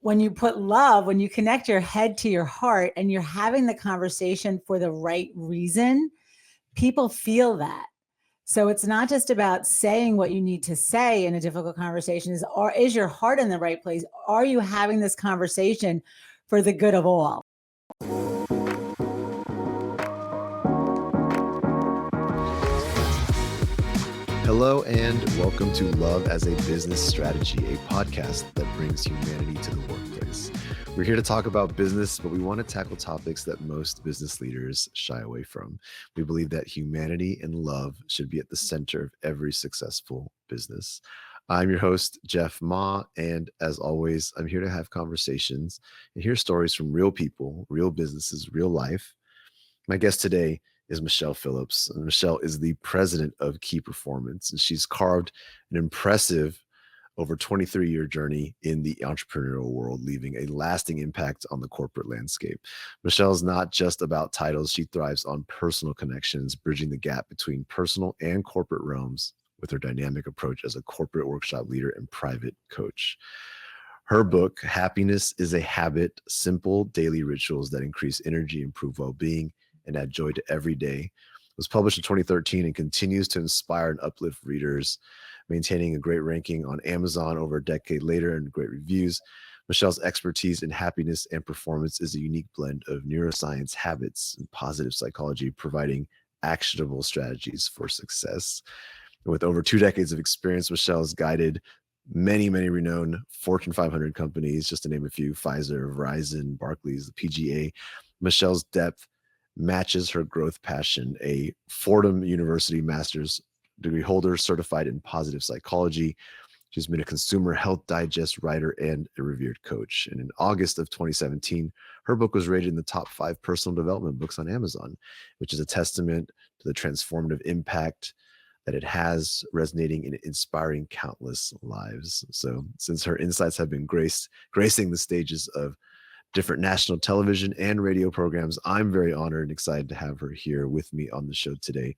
when you put love, when you connect your head to your heart and you're having the conversation for the right reason, people feel that. So it's not just about saying what you need to say in a difficult conversation. Is your heart in the right place? Are you having this conversation for the good of all? Hello and welcome to Love as a Business Strategy, a podcast that brings humanity to the workplace. We're here to talk about business, but we want to tackle topics that most business leaders shy away from. We believe that humanity and love should be at the center of every successful business. I'm your host, Jeff Ma, and as always, I'm here to have conversations and hear stories from real people, real businesses, real life. My guest today is Michele Phillips. And Michele is the president of Key Performance, and she's carved an impressive over 23-year journey in the entrepreneurial world, leaving a lasting impact on the corporate landscape. Michele is not just about titles. She thrives on personal connections, bridging the gap between personal and corporate realms with her dynamic approach as a corporate workshop leader and private coach. Her book, Happiness is a Habit, Simple Daily Rituals that Increase Energy, Improve Well-Being, and Add Joy to Every Day, was published in 2013 and continues to inspire and uplift readers, maintaining a great ranking on Amazon over a decade later and great reviews. Michele's expertise in happiness and performance is a unique blend of neuroscience, habits, and positive psychology, providing actionable strategies for success. And with over 2 decades of experience, Michele has guided many renowned Fortune 500 companies, just to name a few: Pfizer, Verizon, Barclays, the PGA. Michele's depth matches her growth passion, a Fordham University master's degree holder certified in positive psychology. She's been a Consumer Health Digest writer and a revered coach. And in August of 2017, her book was rated in the top 5 personal development books on Amazon, which is a testament to the transformative impact that it has, resonating and inspiring countless lives. So since her insights have been gracing the stages of different national television and radio programs, I'm very honored and excited to have her here with me on the show today.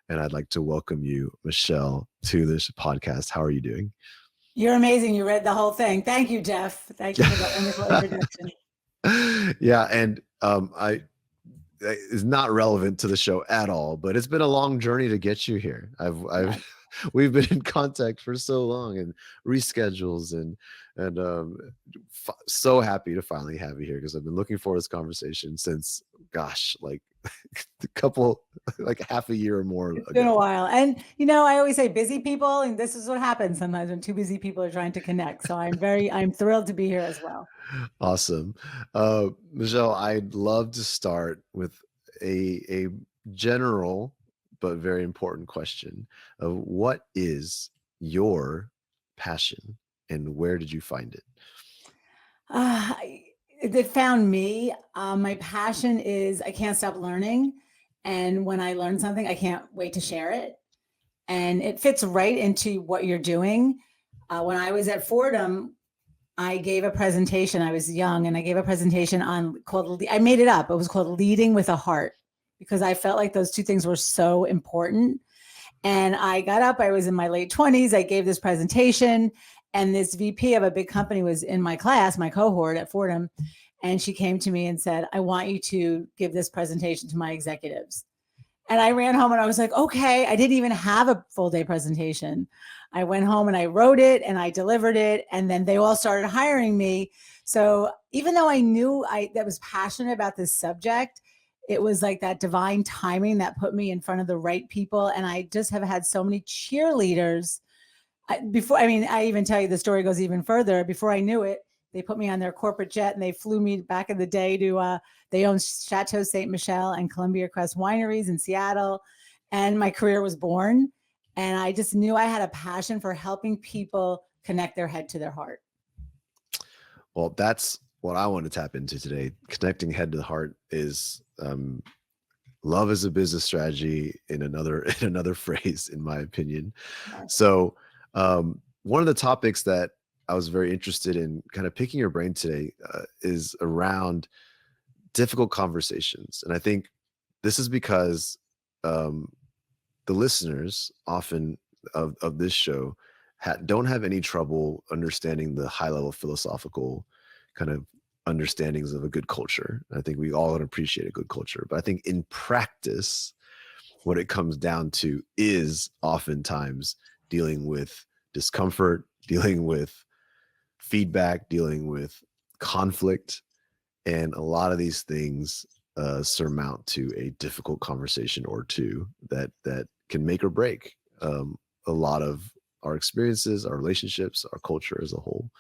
And I'd like to welcome you, Michele, to this podcast. How are you doing? You're amazing. You read the whole thing. Thank you, Jeff. Thank you for that wonderful introduction. Yeah, and it's not relevant to the show at all, but it's been a long journey to get you here. We've been in contact for so long, and reschedules, and so happy to finally have you here, because I've been looking forward to this conversation since, gosh, like a couple, like half a year or more ago. It's been a while. And, I always say busy people, and this is what happens sometimes when 2 busy people are trying to connect. So I'm thrilled to be here as well. Awesome. Michele, I'd love to start with a general but very important question of what is your passion and where did you find it? It found me. My passion is I can't stop learning. And when I learn something, I can't wait to share it. And it fits right into what you're doing. When I was at Fordham, I gave a presentation. I was young, and I gave a presentation I made it up. It was called Leading with a Heart, because I felt like those two things were so important. And I got up, I was in my late 20s. I gave this presentation, and this VP of a big company was in my class, my cohort at Fordham. And she came to me and said, I want you to give this presentation to my executives. And I ran home and I was like, okay, I didn't even have a full day presentation. I went home and I wrote it and I delivered it. And then they all started hiring me. So even though I knew that was passionate about this subject, it was like that divine timing that put me in front of the right people. And I just have had so many cheerleaders I even tell you, the story goes even further. Before I knew it, they put me on their corporate jet and they flew me back in the day to, they own Chateau Ste. Michelle and Columbia Crest wineries in Seattle. And my career was born. And I just knew I had a passion for helping people connect their head to their heart. Well, that's what I want to tap into today. Connecting head to the heart is love as a business strategy in another phrase, in my opinion. Yes. So one of the topics that I was very interested in kind of picking your brain today is around difficult conversations. And I think this is because the listeners often of this show don't have any trouble understanding the high level philosophical kind of understandings of a good culture. I think we all appreciate a good culture, but I think in practice, what it comes down to is oftentimes dealing with discomfort, dealing with feedback, dealing with conflict. And a lot of these things surmount to a difficult conversation or two that can make or break a lot of our experiences, our relationships, our culture as a whole.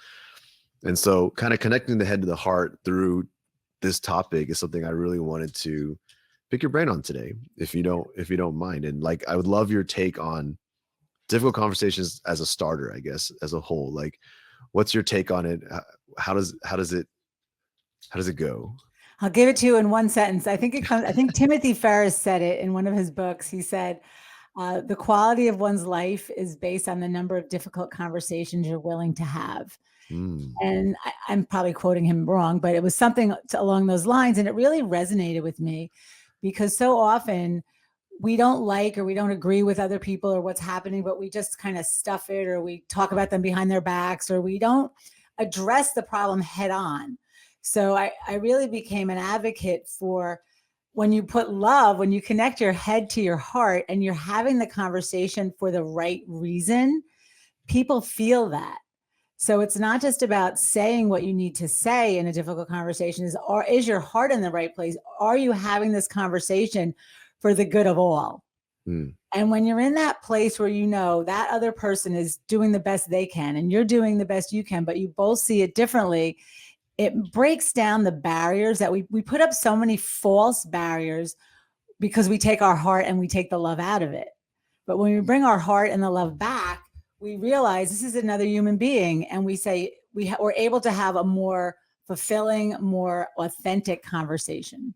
And so kind of connecting the head to the heart through this topic is something I really wanted to pick your brain on today, if you don't mind. And like, I would love your take on difficult conversations as a starter, I guess, as a whole. Like, what's your take on it? How does it go? I'll give it to you in one sentence. I think Timothy Ferriss said it in one of his books. He said, the quality of one's life is based on the number of difficult conversations you're willing to have. And I'm probably quoting him wrong, but it was something along those lines. And it really resonated with me because so often we don't like or we don't agree with other people or what's happening, but we just kind of stuff it, or we talk about them behind their backs, or we don't address the problem head on. So I really became an advocate for when you put love, when you connect your head to your heart and you're having the conversation for the right reason, people feel that. So it's not just about saying what you need to say in a difficult conversation. Is your heart in the right place? Are you having this conversation for the good of all? And when you're in that place where you know that other person is doing the best they can and you're doing the best you can, but you both see it differently, it breaks down the barriers that we put up so many false barriers because we take our heart and we take the love out of it. But when we bring our heart and the love back, we realize this is another human being. And we say we're able to have a more fulfilling, more authentic conversation.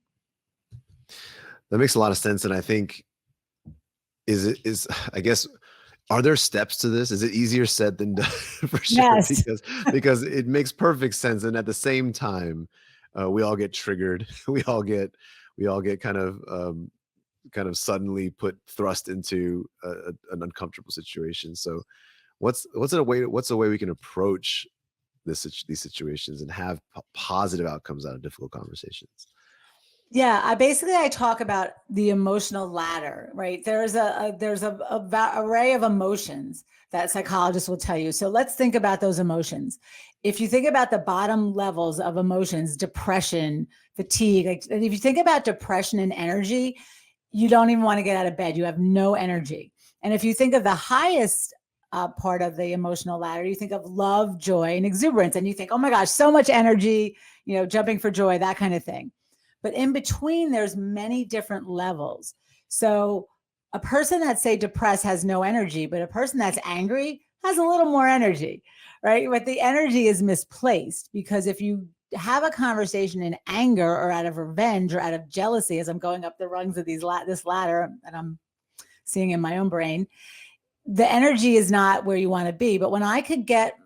That makes a lot of sense. And I think I guess, are there steps to this? Is it easier said than done? For sure. Yes. Because it makes perfect sense. And at the same time, we all get triggered. We all get kind of suddenly thrust into an uncomfortable situation. So what's a way we can approach these situations and have positive outcomes out of difficult conversations? Yeah, I talk about the emotional ladder, right? There's a array of emotions that psychologists will tell you. So let's think about those emotions. If you think about the bottom levels of emotions, depression, fatigue, if you think about depression and energy, you don't even want to get out of bed. You have no energy. And if you think of the highest part of the emotional ladder, you think of love, joy, and exuberance, and you think, oh my gosh, so much energy, jumping for joy, that kind of thing. But in between, there's many different levels. So a person that's, say, depressed has no energy, but a person that's angry has a little more energy, right? But the energy is misplaced, because if you have a conversation in anger or out of revenge or out of jealousy, as I'm going up the rungs of this ladder that I'm seeing in my own brain, the energy is not where you want to be. But when I could get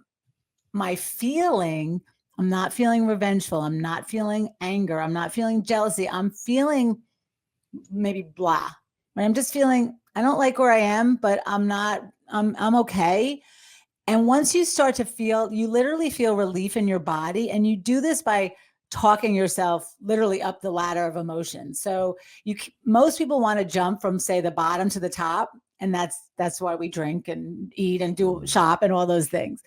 my feeling, I'm not feeling revengeful, I'm not feeling anger, I'm not feeling jealousy, I'm feeling maybe blah, right? I'm just feeling, I don't like where I am, but I'm okay. And once you start to feel, you literally feel relief in your body. And you do this by talking yourself literally up the ladder of emotions. So most people want to jump from, say, the bottom to the top. And that's why we drink and eat and do shop and all those things.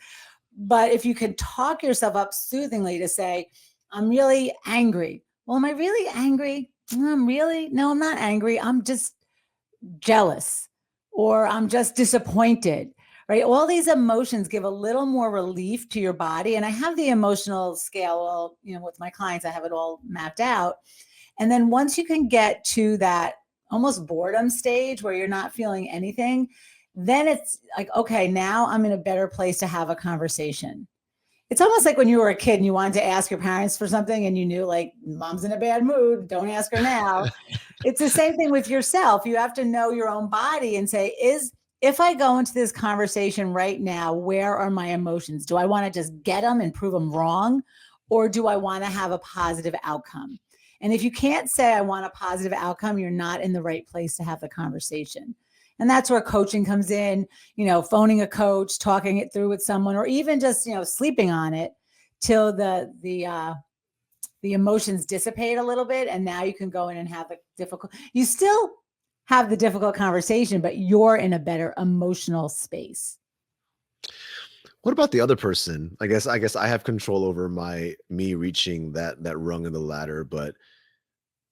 But if you can talk yourself up soothingly to say, I'm really angry. Well, am I really angry? No, I'm not angry. I'm just jealous, or I'm just disappointed, right? All these emotions give a little more relief to your body. And I have the emotional scale, with my clients, I have it all mapped out. And then once you can get to that almost boredom stage where you're not feeling anything, then it's like, okay, now I'm in a better place to have a conversation. It's almost like when you were a kid and you wanted to ask your parents for something and you knew, like, mom's in a bad mood, don't ask her now. It's the same thing with yourself. You have to know your own body and say, if I go into this conversation right now, where are my emotions? Do I want to just get them and prove them wrong? Or do I want to have a positive outcome? And if you can't say I want a positive outcome, you're not in the right place to have the conversation. And that's where coaching comes in, phoning a coach, talking it through with someone, or even just, sleeping on it till the emotions dissipate a little bit, and now you can go in and have a difficult. You still have the difficult conversation, but you're in a better emotional space. What about the other person? I guess I have control over me reaching that rung of the ladder, but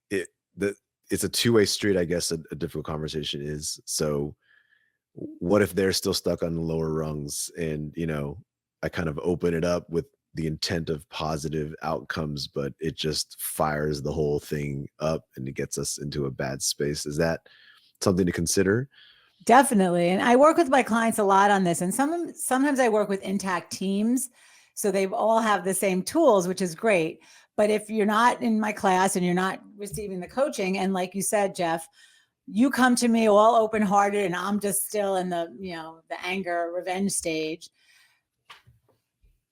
it the it's a two-way street, I guess a difficult conversation is. So what if they're still stuck on the lower rungs and, I kind of open it up with the intent of positive outcomes, but it just fires the whole thing up and it gets us into a bad space. Is that something to consider? Definitely. And I work with my clients a lot on this. And sometimes I work with intact teams. So they all have the same tools, which is great. But if you're not in my class and you're not receiving the coaching, and like you said, Jeff, you come to me all open hearted and I'm just still in the anger, revenge stage.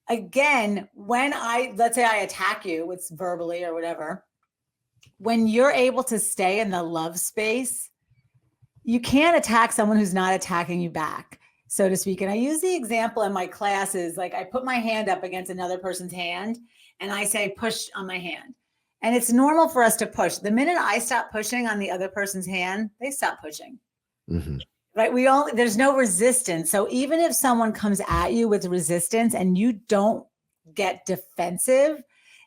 Again, let's say I attack you with verbally or whatever, when you're able to stay in the love space, you can't attack someone who's not attacking you back, so to speak. And I use the example in my classes, like I put my hand up against another person's hand and I say, push on my hand. And it's normal for us to push. The minute I stop pushing on the other person's hand, they stop pushing. Mhm. Right? There's no resistance. So even if someone comes at you with resistance and you don't get defensive,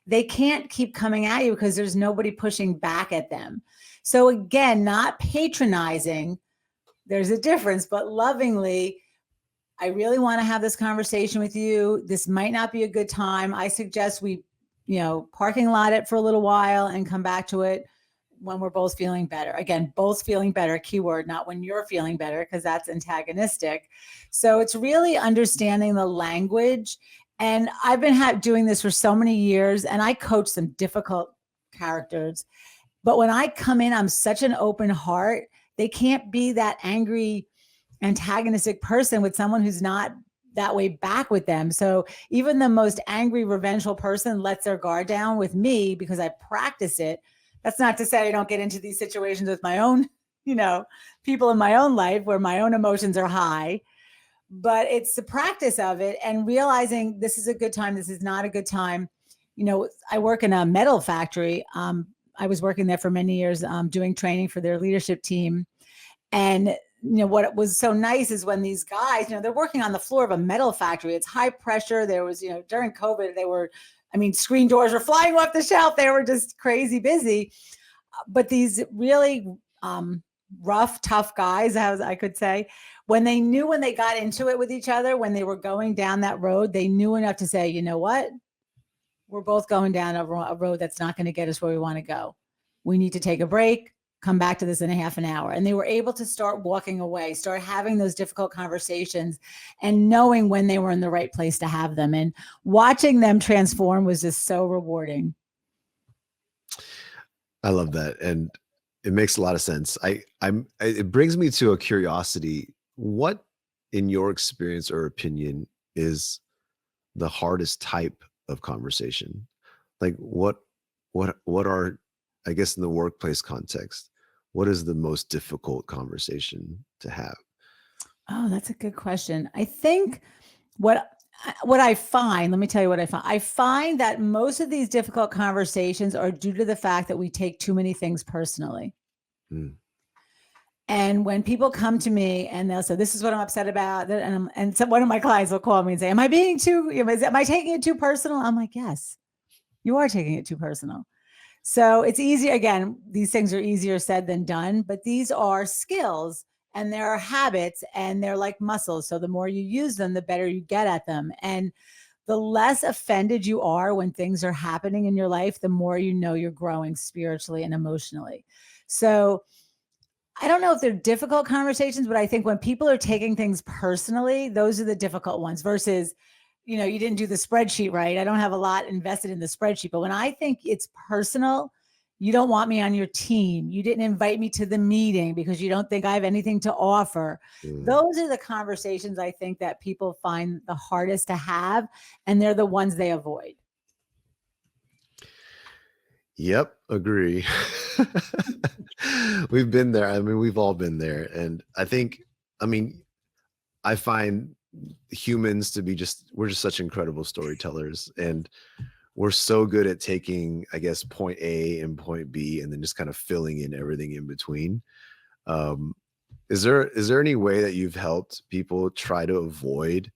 they can't keep coming at you because there's nobody pushing back at them. So again, not patronizing, there's a difference, but lovingly, I really want to have this conversation with you. This might not be a good time. I suggest we, parking lot it for a little while and come back to it when we're both feeling better. Again, both feeling better, keyword, not when you're feeling better, because that's antagonistic. So it's really understanding the language. And I've been doing this for so many years, and I coach some difficult characters. But when I come in, I'm such an open heart. They can't be that angry, antagonistic person with someone who's not that way back with them. So even the most angry, revengeful person lets their guard down with me because I practice it. That's not to say I don't get into these situations with my own, people in my own life where my own emotions are high. But it's the practice of it and realizing this is a good time, this is not a good time. I work in a metal factory. I was working there for many years, doing training for their leadership team. And, what was so nice is when these guys, they're working on the floor of a metal factory. It's high pressure. There was, during COVID, screen doors were flying off the shelf. They were just crazy busy. But these really rough, tough guys, as I could say, when they got into it with each other, when they were going down that road, they knew enough to say, you know what? We're both going down a road that's not going to get us where we want to go. We need to take a break, come back to this in a half an hour. And they were able to start walking away, start having those difficult conversations and knowing when they were in the right place to have them. And watching them transform was just so rewarding. I love that. And it makes a lot of sense. It brings me to a curiosity. What, in your experience or opinion, is the hardest type of conversation? Like what are, I guess, in the workplace context, what is the most difficult conversation to have? Oh, that's a good question. I think what I find, let me tell you what I find. I find that most of these difficult conversations are due to the fact that we take too many things personally. Mm. And when people come to me and they'll say, this is what I'm upset about. And so one of my clients will call me and say, am I taking it too personal? I'm like, yes, you are taking it too personal. So it's easy. Again, these things are easier said than done, but these are skills and there are habits and they're like muscles. So the more you use them, the better you get at them. And the less offended you are when things are happening in your life, the more you're growing spiritually and emotionally. So I don't know if they're difficult conversations, but I think when people are taking things personally, those are the difficult ones versus, you didn't do the spreadsheet right. I don't have a lot invested in the spreadsheet, but when I think it's personal, you don't want me on your team. You didn't invite me to the meeting because you don't think I have anything to offer. Mm. Those are the conversations I think that people find the hardest to have, and they're the ones they avoid. Yep, agree. We've been there. We've all been there. And I think, I find humans to be we're just such incredible storytellers, and we're so good at taking, I guess, point A and point B and then just kind of filling in everything in between. Um, is there any way that you've helped people try to avoid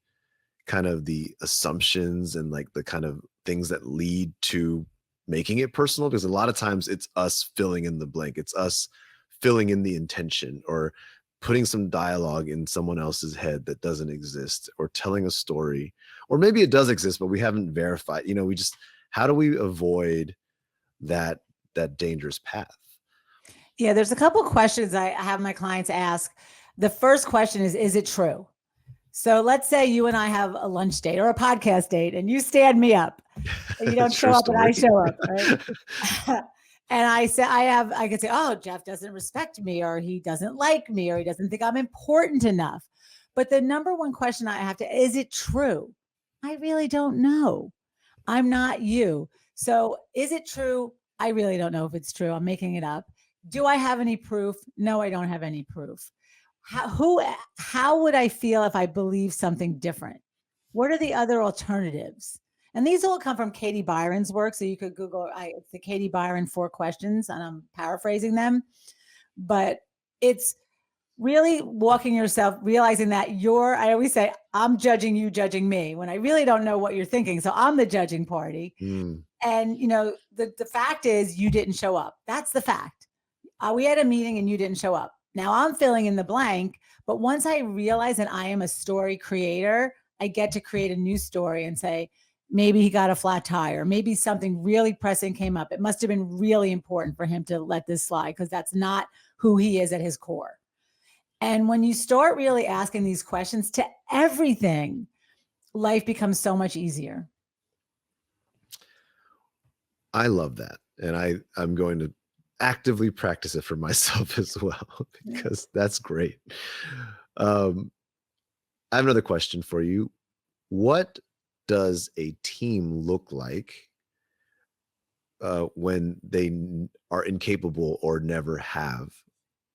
kind of the assumptions and like the kind of things that lead to making it personal? Because a lot of times it's us filling in the blank. It's us filling in the intention, or putting some dialogue in someone else's head that doesn't exist, or telling a story, or maybe it does exist, but we haven't verified, how do we avoid that dangerous path? Yeah, there's a couple of questions I have my clients ask. The first question is it true? So let's say you and I have a lunch date or a podcast date, and you stand me up. And you don't show up, and I show up, right? And I could say, oh, Jeff doesn't respect me, or he doesn't like me, or he doesn't think I'm important enough. But the number one question I have is it true? I really don't know. I'm not you. So is it true? I really don't know if it's true. I'm making it up. Do I have any proof? No, I don't have any proof. How would I feel if I believe something different? What are the other alternatives? And these all come from Katie Byron's work. So you could Google it's the Katie Byron 4 questions, and I'm paraphrasing them. But it's really walking yourself, realizing that I always say, I'm judging you, judging me, when I really don't know what you're thinking. So I'm the judging party. And, the fact is you didn't show up. That's the fact. We had a meeting and you didn't show up. Now I'm filling in the blank. But once I realize that I am a story creator, I get to create a new story and say, maybe he got a flat tire. Maybe something really pressing came up. It must have been really important for him to let this slide, because that's not who he is at his core. And when you start really asking these questions to everything, life becomes so much easier. I love that. And I'm going to actively practice it for myself as well, because that's great. I have another question for you. What does a team look like when they are incapable or never have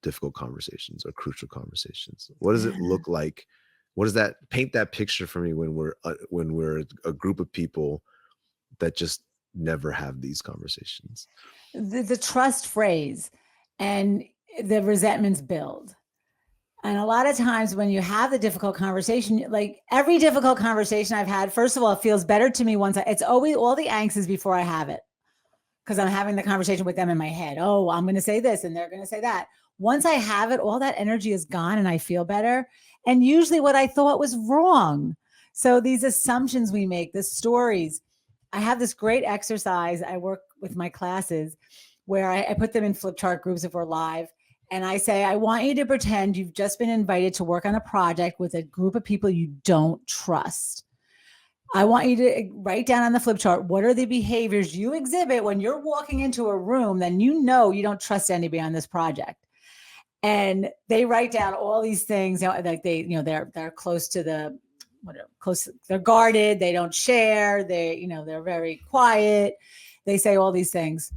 difficult conversations or crucial conversations? What does it look like? What does that paint that picture for me when we're a group of people that just never have these conversations? The trust phrase and the resentments build. And a lot of times when you have the difficult conversation, like every difficult conversation I've had, first of all, it feels better to me it's always all the angst is before I have it, because I'm having the conversation with them in my head. Oh, I'm going to say this and they're going to say that. Once I have it, all that energy is gone and I feel better. And usually what I thought was wrong. So these assumptions we make, the stories, I have this great exercise. I work with my classes where I put them in flip chart groups if we're live. And I say, I want you to pretend you've just been invited to work on a project with a group of people you don't trust. I want you to write down on the flip chart, what are the behaviors you exhibit when you're walking into a room, then you don't trust anybody on this project. And they write down all these things, like they're close to they're guarded, they don't share, they're very quiet. They say all these things.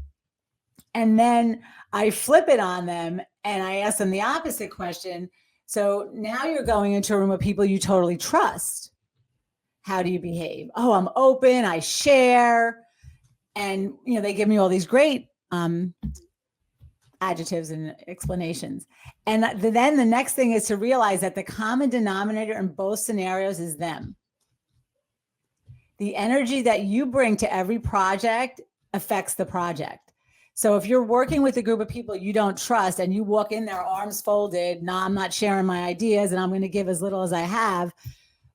And then I flip it on them and I ask them the opposite question. So now you're going into a room of people you totally trust. How do you behave? Oh, I'm open, I share. And, they give me all these great adjectives and explanations. And then the next thing is to realize that the common denominator in both scenarios is them. The energy that you bring to every project affects the project. So if you're working with a group of people you don't trust and you walk in there arms folded, no, I'm not sharing my ideas and I'm going to give as little as I have.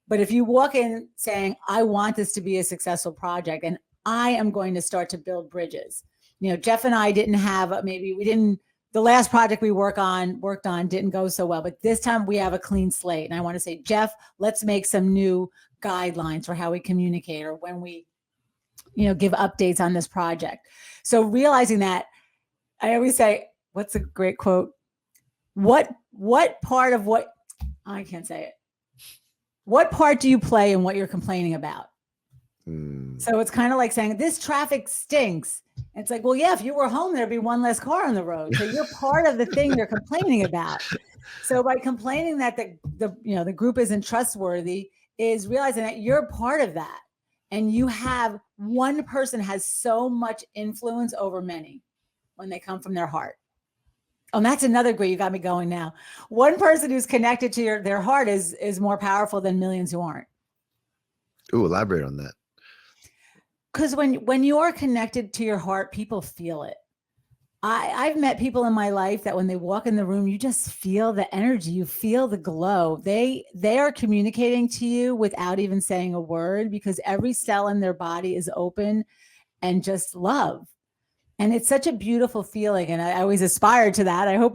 But if you walk in saying, I want this to be a successful project and I am going to start to build bridges. Jeff and I the last project we worked on didn't go so well, but this time we have a clean slate. And I want to say, Jeff, let's make some new guidelines for how we communicate or when we, give updates on this project. So realizing that, I always say, what's a great quote? What part of what, I can't say it. What part do you play in what you're complaining about? So it's kind of like saying, this traffic stinks. It's like, well, yeah, if you were home, there'd be one less car on the road. So you're part of the thing you're complaining about. So by complaining that the group isn't trustworthy, is realizing that you're part of that. And you have one person has so much influence over many when they come from their heart. Oh, and that's another great, you got me going now. One person who's connected to their heart is more powerful than millions who aren't. Ooh, elaborate on that. Because when you are connected to your heart, people feel it. I've met people in my life that when they walk in the room, you just feel the energy, you feel the glow. They are communicating to you without even saying a word, because every cell in their body is open and just love. And it's such a beautiful feeling. And I always aspire to that. I hope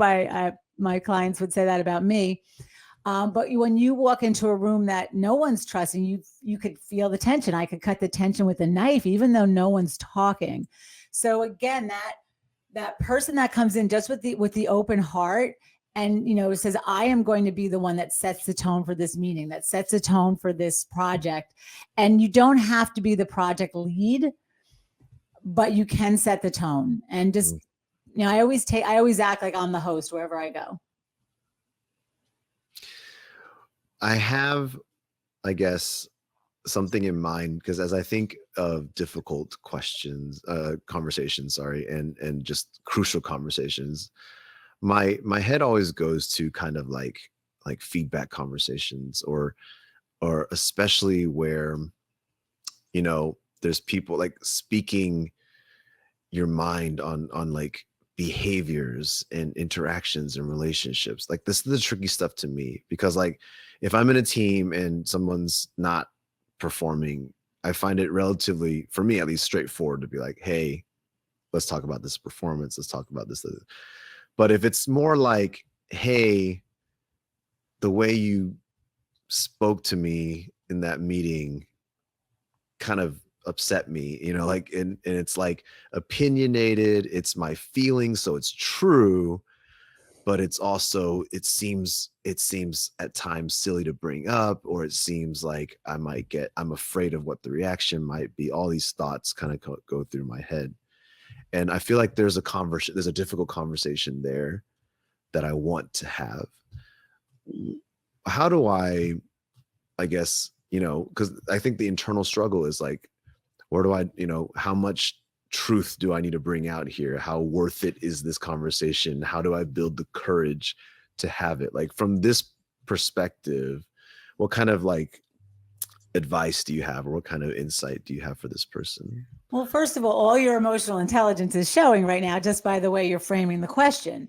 my clients would say that about me. But when you walk into a room that no one's trusting, you could feel the tension. I could cut the tension with a knife, even though no one's talking. So again, that person that comes in just with the open heart and, says, I am going to be the one that sets the tone for this meeting, that sets the tone for this project. And you don't have to be the project lead, but you can set the tone. And just, I always act like I'm the host wherever I go. I have, I guess, something in mind, because as I think of difficult conversations, and just crucial conversations, my head always goes to kind of like feedback conversations, or especially where, there's people like speaking your mind on like behaviors and interactions and relationships. Like, this is the tricky stuff to me, because like if I'm in a team and someone's not performing, I find it relatively, for me at least, straightforward to be like, hey, let's talk about this performance. Let's talk about this. But if it's more like, hey, the way you spoke to me in that meeting kind of upset me, and it's like opinionated, it's my feelings, so it's true, but it's also, it seems at times silly to bring up, or it seems like I'm afraid of what the reaction might be. All these thoughts kind of go through my head. And I feel like there's a difficult conversation there that I want to have. How do I guess, because I think the internal struggle is like, where do I, how much truth do I need to bring out here? How worth it is this conversation? How do I build the courage to have it? Like, from this perspective, what kind of like advice do you have, or what kind of insight do you have for this person? Well, first of all your emotional intelligence is showing right now, just by the way you're framing the question.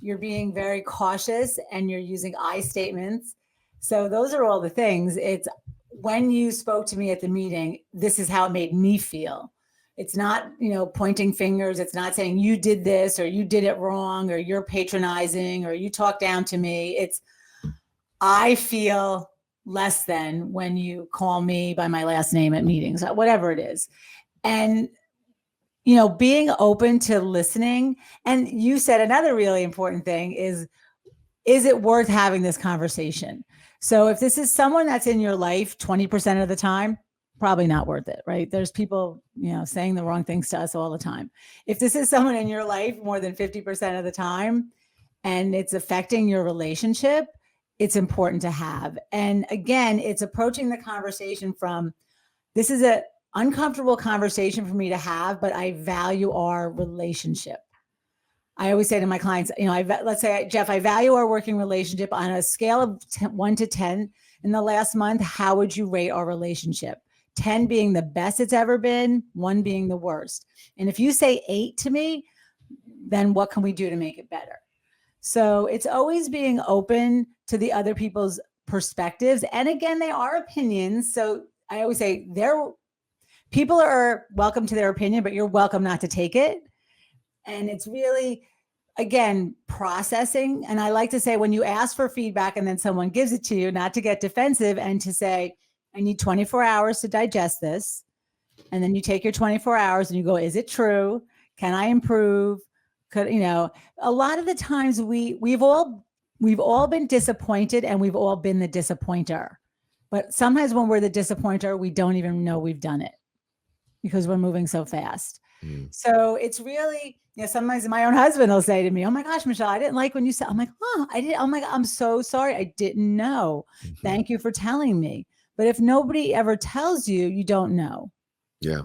You're being very cautious and you're using I statements. So those are all the things. It's, when you spoke to me at the meeting, this is how it made me feel. It's not, pointing fingers. It's not saying you did this or you did it wrong or you're patronizing or you talk down to me. It's, I feel less than when you call me by my last name at meetings, whatever it is. And, being open to listening. And you said another really important thing is it worth having this conversation? So if this is someone that's in your life 20% of the time, probably not worth it, right? There's people, saying the wrong things to us all the time. If this is someone in your life more than 50% of the time, and it's affecting your relationship, it's important to have. And again, it's approaching the conversation from, this is an uncomfortable conversation for me to have, but I value our relationship. I always say to my clients, let's say, Jeff, I value our working relationship. On a scale of 1 to 10 in the last month, how would you rate our relationship? 10 being the best it's ever been, 1 being the worst. And if you say 8 to me, then what can we do to make it better? So it's always being open to the other people's perspectives. And again, they are opinions. So I always say people are welcome to their opinion, but you're welcome not to take it. And it's really, again, processing. And I like to say, when you ask for feedback and then someone gives it to you, not to get defensive and to say, I need 24 hours to digest this. And then you take your 24 hours and you go, is it true? Can I improve? A lot of the times we've all been disappointed, and we've all been the disappointer. But sometimes when we're the disappointer, we don't even know we've done it because we're moving so fast. So it's really, sometimes my own husband will say to me, oh my gosh, Michele, I didn't like when you said, I'm like, oh, I did. Oh my God, I'm so sorry. I didn't know. Thank you for telling me. But if nobody ever tells you, you don't know. Yeah.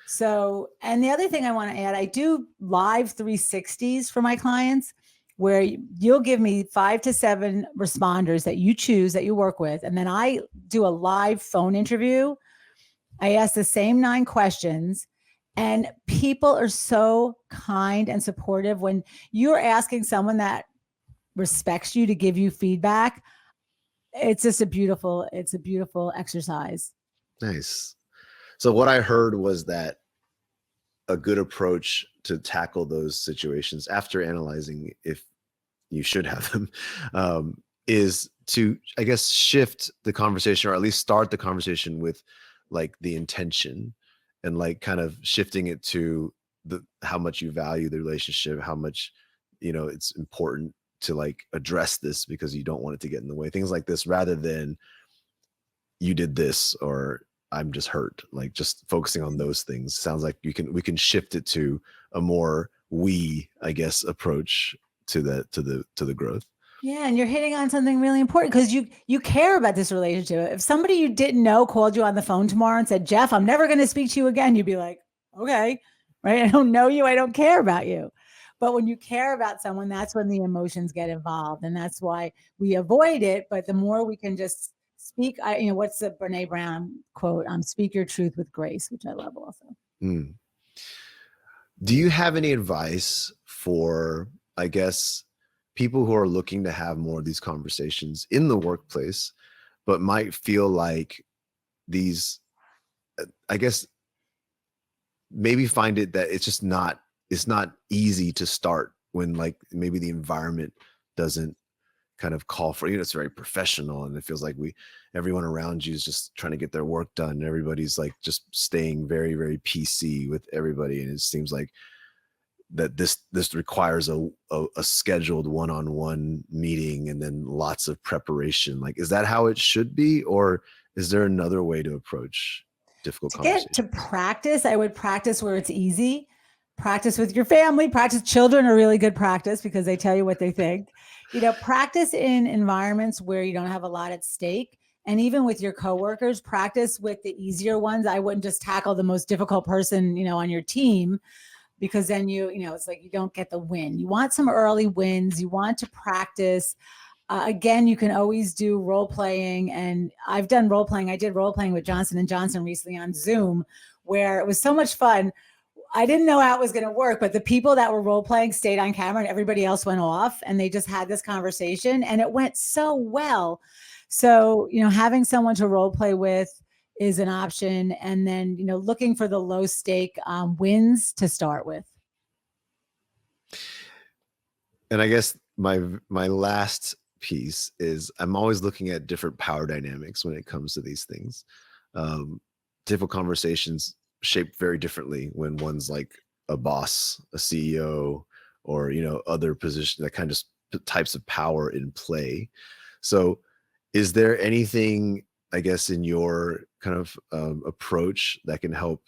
So, and the other thing I want to add, I do live 360s for my clients where you'll give me 5 to 7 responders that you choose that you work with. And then I do a live phone interview. I ask the same 9 questions. And people are so kind and supportive when you're asking someone that respects you to give you feedback. It's just it's a beautiful exercise. Nice. So what I heard was that a good approach to tackle those situations after analyzing if you should have them is to, I guess, shift the conversation, or at least start the conversation with like the intention, and like kind of shifting it to how much you value the relationship, how much, it's important to like address this because you don't want it to get in the way, things like this, rather than you did this or I'm just hurt. Like just focusing on those things sounds like we can shift it to a more I guess, approach to the growth. Yeah, and you're hitting on something really important because you care about this relationship. If somebody you didn't know called you on the phone tomorrow and said, "Jeff, I'm never going to speak to you again," you'd be like, "Okay, right? I don't know you. I don't care about you." But when you care about someone, that's when the emotions get involved, and that's why we avoid it. But the more we can just speak, what's the Brene Brown quote? "Speak your truth with grace," which I love also. Mm. Do you have any advice for, I guess, people who are looking to have more of these conversations in the workplace, but might feel like these, I guess, maybe find it that it's not easy to start when like maybe the environment doesn't kind of call for, it's very professional and it feels like everyone around you is just trying to get their work done, and everybody's like just staying very, very PC with everybody, and it seems like that this requires a scheduled one-on-one meeting and then lots of preparation. Like, is that how it should be, or is there another way to approach difficult conversations? To practice, I would practice where it's easy. Practice with your family. Practice. Children are really good practice because they tell you what they think. Practice in environments where you don't have a lot at stake. And even with your coworkers, practice with the easier ones. I wouldn't just tackle the most difficult person, on your team, because then it's like you don't get the win. You want some early wins. You want to practice. Again, you can always do role playing, and I've done role playing. I did role playing with Johnson & Johnson recently on Zoom, where it was so much fun. I didn't know how it was going to work, but the people that were role playing stayed on camera and everybody else went off, and they just had this conversation and it went so well. So, having someone to role play with is an option. And then, looking for the low stake wins to start with. And I guess my last piece is I'm always looking at different power dynamics when it comes to these things. Difficult conversations shape very differently when one's like a boss, a CEO, or other positions, that kind of types of power in play. So is there anything, I guess, in your kind of approach that can help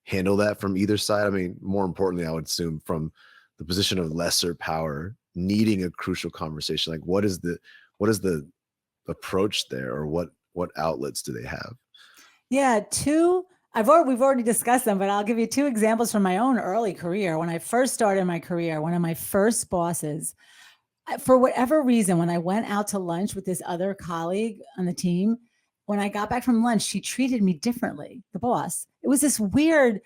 handle that from either side? I mean, more importantly, I would assume from the position of lesser power needing a crucial conversation, like what is the approach there, or what outlets do they have? Yeah, we've already discussed them, but I'll give you 2 examples from my own early career. When I first started my career, one of my first bosses, for whatever reason, when I went out to lunch with this other colleague on the team, when I got back from lunch, she treated me differently, the boss. It was this weird,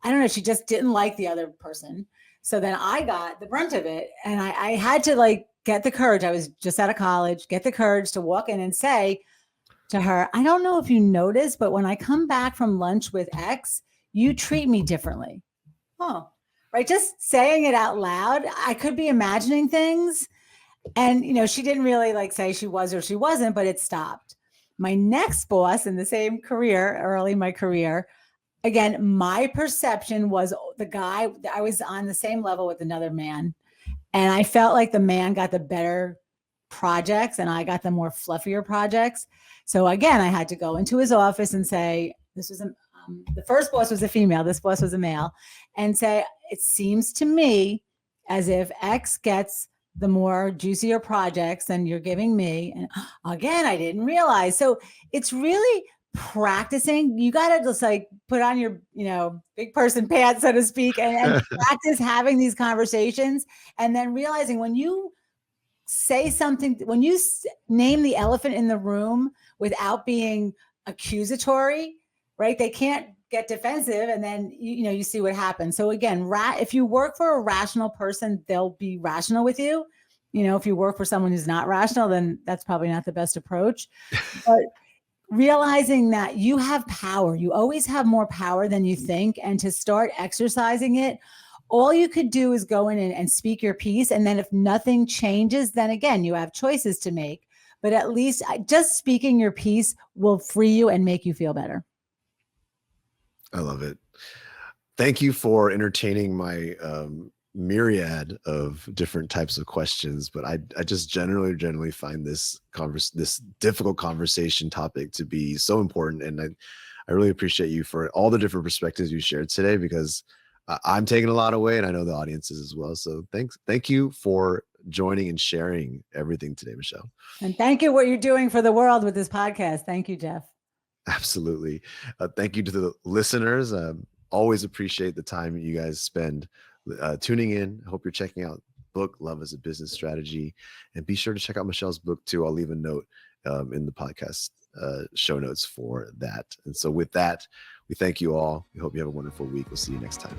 I don't know, she just didn't like the other person. So then I got the brunt of it, and I had to like get the courage. I was just out of college, get the courage to walk in and say to her, "I don't know if you noticed, but when I come back from lunch with X, you treat me differently." Oh, right. Just saying it out loud. I could be imagining things. And, she didn't really like say she was or she wasn't, but it stopped. My next boss in the same career, early in my career, again, my perception was the guy, I was on the same level with another man. And I felt like the man got the better projects and I got the more fluffier projects. So again, I had to go into his office and say, the first boss was a female, this boss was a male, and say, "It seems to me as if X gets the more juicier projects than you're giving me. And again, I didn't realize. So it's really practicing. You got to just like put on your, big person pants, so to speak, and practice having these conversations. And then realizing when you say something, when you name the elephant in the room without being accusatory, right? They can't get defensive, and then you see what happens. So again, if you work for a rational person, they'll be rational with you. If you work for someone who's not rational, then that's probably not the best approach. But realizing that you have power, you always have more power than you think, and to start exercising it, all you could do is go in and speak your piece. And then if nothing changes, then again, you have choices to make. But at least just speaking your piece will free you and make you feel better. I love it. Thank you for entertaining my myriad of different types of questions, but I just generally find this difficult conversation topic to be so important, and I really appreciate you for all the different perspectives you shared today, because I'm taking a lot away, and I know the audience is as well. So thank you for joining and sharing everything today, Michele. And thank you what you're doing for the world with this podcast. Thank you, Jeff. Absolutely. Thank you to the listeners. Always appreciate the time you guys spend tuning in. I hope you're checking out the book, Love as a Business Strategy. And be sure to check out Michele's book too. I'll leave a note in the podcast show notes for that. And so with that, we thank you all. We hope you have a wonderful week. We'll see you next time.